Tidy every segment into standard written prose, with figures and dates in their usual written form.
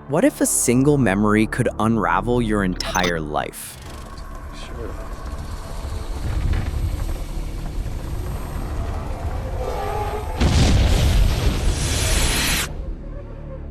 What if a single memory could unravel your entire life? Sure.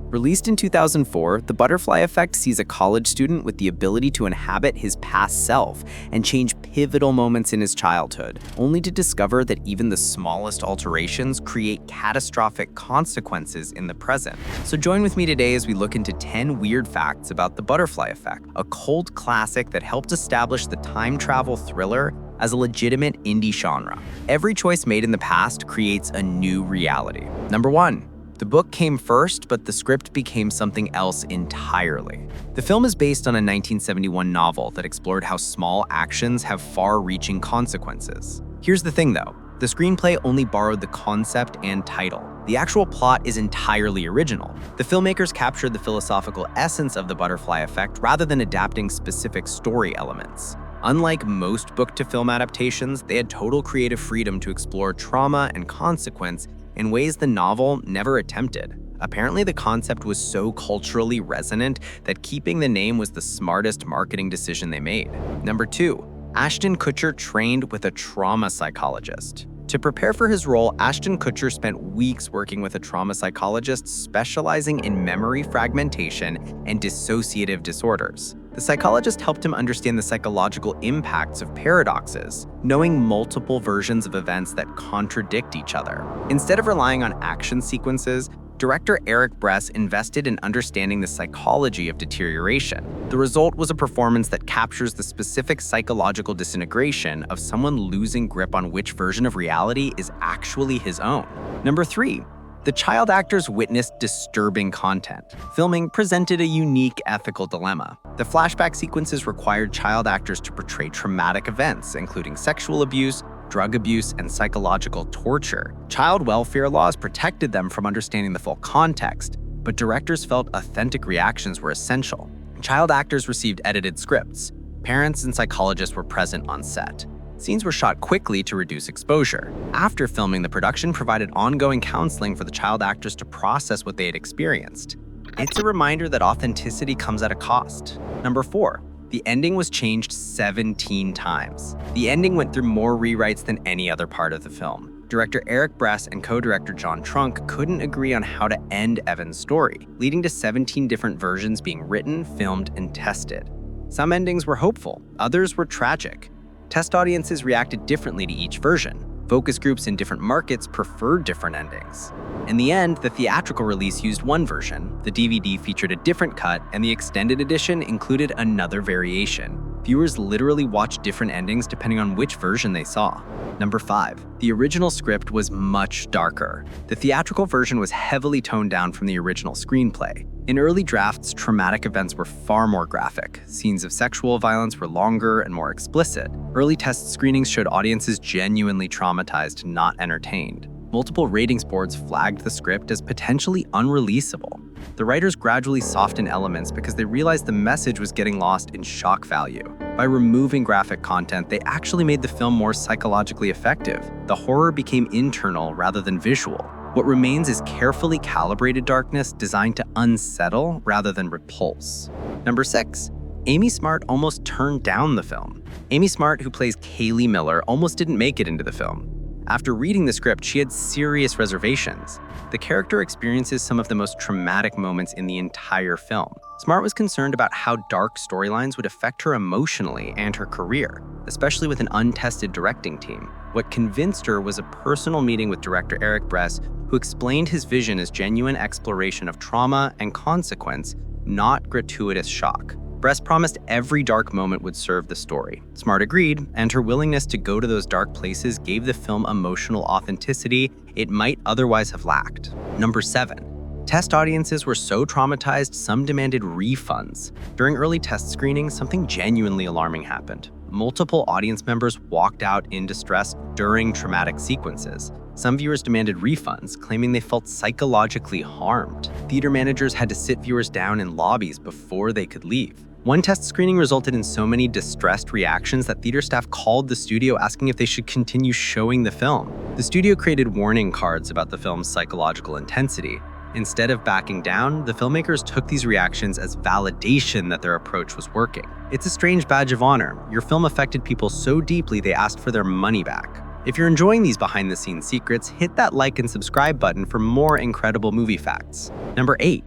Released in 2004, The Butterfly Effect sees a college student with the ability to inhabit his past self and change pivotal moments in his childhood, only to discover that even the smallest alterations create catastrophic consequences in the present. So join with me today as we look into 10 weird facts about The Butterfly Effect, a cult classic that helped establish the time travel thriller as a legitimate indie genre. Every choice made in the past creates a new reality. Number 1. The book came first, but the script became something else entirely. The film is based on a 1971 novel that explored how small actions have far-reaching consequences. Here's the thing though, the screenplay only borrowed the concept and title. The actual plot is entirely original. The filmmakers captured the philosophical essence of the butterfly effect rather than adapting specific story elements. Unlike most book-to-film adaptations, they had total creative freedom to explore trauma and consequence in ways the novel never attempted. Apparently, the concept was so culturally resonant that keeping the name was the smartest marketing decision they made. Number 2. Ashton Kutcher trained with a trauma psychologist. To prepare for his role, Ashton Kutcher spent weeks working with a trauma psychologist specializing in memory fragmentation and dissociative disorders. The psychologist helped him understand the psychological impacts of paradoxes, knowing multiple versions of events that contradict each other. Instead of relying on action sequences, director Eric Bress invested in understanding the psychology of deterioration. The result was a performance that captures the specific psychological disintegration of someone losing grip on which version of reality is actually his own. Number 3. The child actors witnessed disturbing content. Filming presented a unique ethical dilemma. The flashback sequences required child actors to portray traumatic events, including sexual abuse, drug abuse, and psychological torture. Child welfare laws protected them from understanding the full context, but directors felt authentic reactions were essential. Child actors received edited scripts. Parents and psychologists were present on set. Scenes were shot quickly to reduce exposure. After filming, the production provided ongoing counseling for the child actors to process what they had experienced. It's a reminder that authenticity comes at a cost. Number 4. The ending was changed 17 times. The ending went through more rewrites than any other part of the film. Director Eric Bress and co-director John Trunk couldn't agree on how to end Evan's story, leading to 17 different versions being written, filmed, and tested. Some endings were hopeful, others were tragic. Test audiences reacted differently to each version. Focus groups in different markets preferred different endings. In the end, the theatrical release used one version, the DVD featured a different cut, and the extended edition included another variation. Viewers literally watched different endings depending on which version they saw. Number 5. The original script was much darker. The theatrical version was heavily toned down from the original screenplay. In early drafts, traumatic events were far more graphic. Scenes of sexual violence were longer and more explicit. Early test screenings showed audiences genuinely traumatized, not entertained. Multiple ratings boards flagged the script as potentially unreleasable. The writers gradually softened elements because they realized the message was getting lost in shock value. By removing graphic content, they actually made the film more psychologically effective. The horror became internal rather than visual. What remains is carefully calibrated darkness designed to unsettle rather than repulse. Number 6. Amy Smart almost turned down the film. Amy Smart, who plays Kaylee Miller, almost didn't make it into the film. After reading the script, she had serious reservations. The character experiences some of the most traumatic moments in the entire film. Smart was concerned about how dark storylines would affect her emotionally and her career, especially with an untested directing team. What convinced her was a personal meeting with director Eric Bress, who explained his vision as genuine exploration of trauma and consequence, not gratuitous shock. Bress promised every dark moment would serve the story. Smart agreed, and her willingness to go to those dark places gave the film emotional authenticity it might otherwise have lacked. Number 7. Test audiences were so traumatized, some demanded refunds. During early test screenings, something genuinely alarming happened. Multiple audience members walked out in distress during traumatic sequences. Some viewers demanded refunds, claiming they felt psychologically harmed. Theater managers had to sit viewers down in lobbies before they could leave. One test screening resulted in so many distressed reactions that theater staff called the studio asking if they should continue showing the film. The studio created warning cards about the film's psychological intensity. Instead of backing down, the filmmakers took these reactions as validation that their approach was working. It's a strange badge of honor. Your film affected people so deeply they asked for their money back. If you're enjoying these behind-the-scenes secrets, hit that like and subscribe button for more incredible movie facts. Number 8.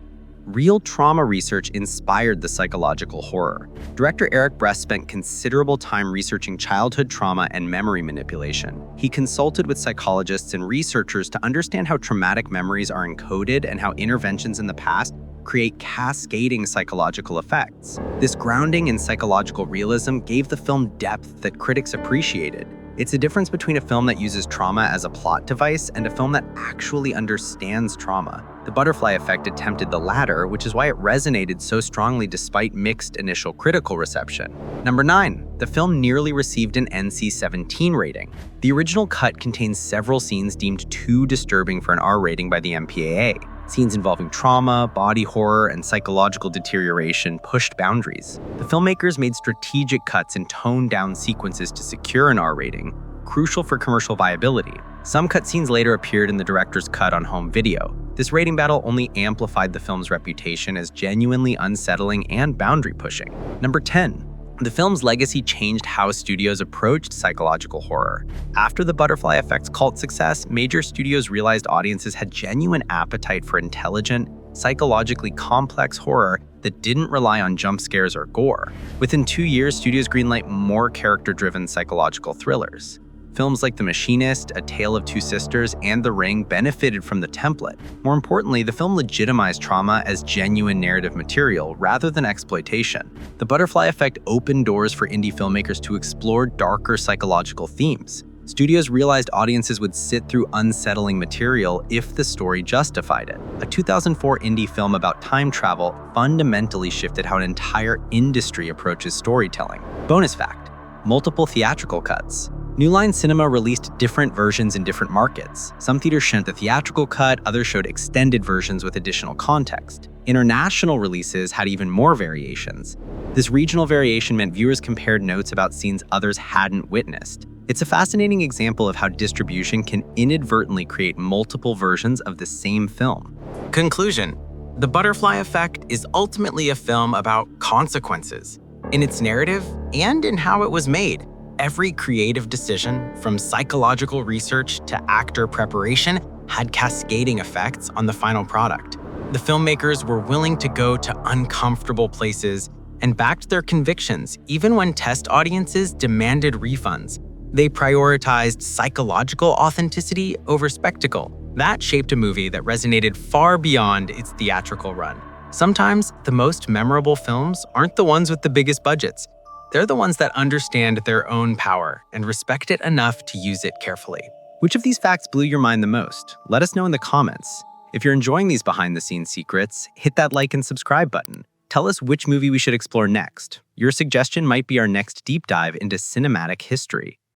Real trauma research inspired the psychological horror. Director Eric Brest spent considerable time researching childhood trauma and memory manipulation. He consulted with psychologists and researchers to understand how traumatic memories are encoded and how interventions in the past create cascading psychological effects. This grounding in psychological realism gave the film depth that critics appreciated. It's the difference between a film that uses trauma as a plot device and a film that actually understands trauma. The Butterfly Effect attempted the latter, which is why it resonated so strongly despite mixed initial critical reception. Number 9. The film nearly received an NC-17 rating. The original cut contains several scenes deemed too disturbing for an R rating by the MPAA. Scenes involving trauma, body horror, and psychological deterioration pushed boundaries. The filmmakers made strategic cuts and toned down sequences to secure an R rating, crucial for commercial viability. Some cutscenes later appeared in the director's cut on home video. This rating battle only amplified the film's reputation as genuinely unsettling and boundary-pushing. Number 10. The film's legacy changed how studios approached psychological horror. After the Butterfly Effect's cult success, major studios realized audiences had genuine appetite for intelligent, psychologically complex horror that didn't rely on jump scares or gore. Within 2 years, studios greenlight more character-driven psychological thrillers. Films like The Machinist, A Tale of Two Sisters, and The Ring benefited from the template. More importantly, the film legitimized trauma as genuine narrative material rather than exploitation. The Butterfly Effect opened doors for indie filmmakers to explore darker psychological themes. Studios realized audiences would sit through unsettling material if the story justified it. A 2004 indie film about time travel fundamentally shifted how an entire industry approaches storytelling. Bonus fact: multiple theatrical cuts. New Line Cinema released different versions in different markets. Some theaters showed the theatrical cut, others showed extended versions with additional context. International releases had even more variations. This regional variation meant viewers compared notes about scenes others hadn't witnessed. It's a fascinating example of how distribution can inadvertently create multiple versions of the same film. Conclusion: The Butterfly Effect is ultimately a film about consequences, in its narrative and in how it was made. Every creative decision, from psychological research to actor preparation, had cascading effects on the final product. The filmmakers were willing to go to uncomfortable places and backed their convictions even when test audiences demanded refunds. They prioritized psychological authenticity over spectacle. That shaped a movie that resonated far beyond its theatrical run. Sometimes the most memorable films aren't the ones with the biggest budgets. They're the ones that understand their own power and respect it enough to use it carefully. Which of these facts blew your mind the most? Let us know in the comments. If you're enjoying these behind-the-scenes secrets, hit that like and subscribe button. Tell us which movie we should explore next. Your suggestion might be our next deep dive into cinematic history.